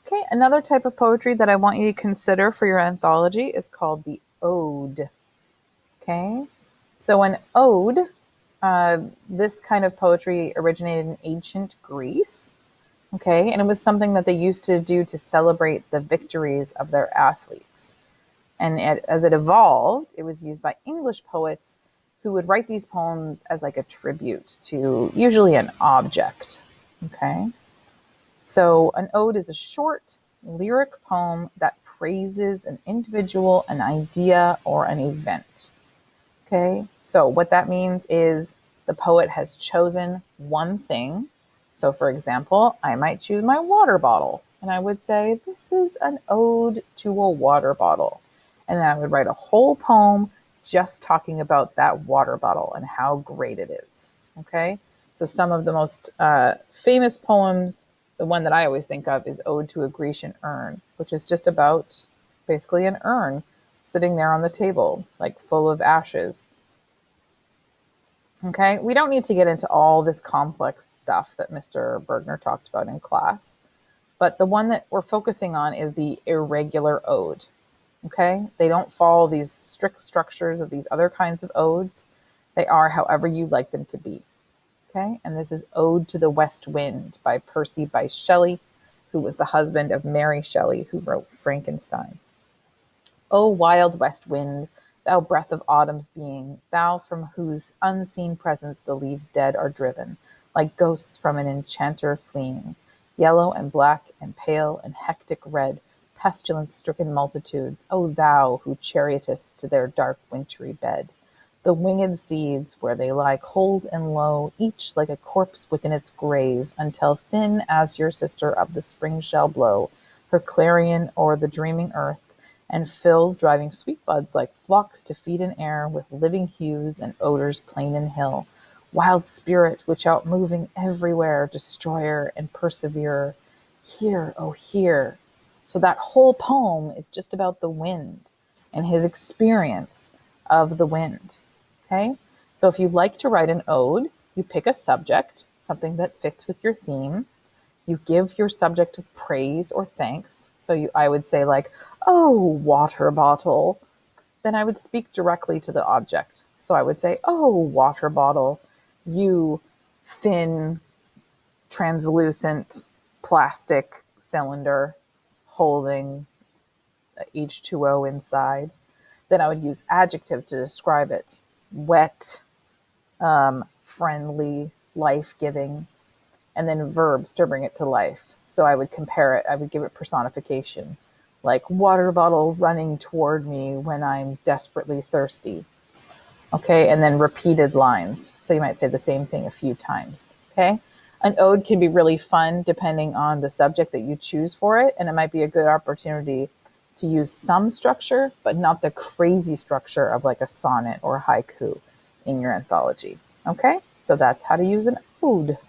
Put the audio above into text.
Okay, another type of poetry that I want you to consider for your anthology is called the ode. Okay, so an ode, this kind of poetry originated in ancient Greece. Okay, and it was something that they used to do to celebrate the victories of their athletes. And as it evolved, it was used by English poets who would write these poems as like a tribute to usually an object. Okay, so an ode is a short lyric poem that praises an individual, an idea, or an event. Okay, so what that means is the poet has chosen one thing. So, for example, I might choose my water bottle, and I would say, this is an ode to a water bottle. And then I would write a whole poem just talking about that water bottle and how great it is. Okay, so some of the most famous poems, the one that I always think of is Ode to a Grecian Urn, which is just about basically an urn sitting there on the table, like full of ashes. Okay, we don't need to get into all this complex stuff that Mr. Bergner talked about in class, but the one that we're focusing on is the irregular ode. Okay, they don't follow these strict structures of these other kinds of odes. They are however you like them to be. Okay, and this is Ode to the West Wind by Percy Bysshe Shelley, who was the husband of Mary Shelley, who wrote Frankenstein. O wild west wind, thou breath of autumn's being, thou from whose unseen presence the leaves dead are driven, like ghosts from an enchanter fleeing, yellow and black and pale and hectic red, pestilence-stricken multitudes, O thou who chariotest to their dark wintry bed, the winged seeds where they lie cold and low, each like a corpse within its grave, until thin as your sister of the spring shall blow her clarion o'er the dreaming earth, and fill driving sweet buds like flocks to feed in air with living hues and odors plain and hill. Wild spirit, which outmoving everywhere, destroyer and perseverer, hear, oh hear. So that whole poem is just about the wind and his experience of the wind. Okay? So if you'd like to write an ode, you pick a subject, something that fits with your theme. You give your subject praise or thanks. So I would say like, oh, water bottle. Then I would speak directly to the object. So I would say, oh, water bottle, you thin, translucent plastic cylinder holding H2O inside. Then I would use adjectives to describe it. Wet, friendly, life-giving, and then verbs to bring it to life. So I would compare it, I would give it personification, like water bottle running toward me when I'm desperately thirsty. Okay, and then repeated lines. So you might say the same thing a few times. Okay, an ode can be really fun depending on the subject that you choose for it, and it might be a good opportunity to use some structure, but not the crazy structure of like a sonnet or a haiku in your anthology. Okay, so that's how to use an ode.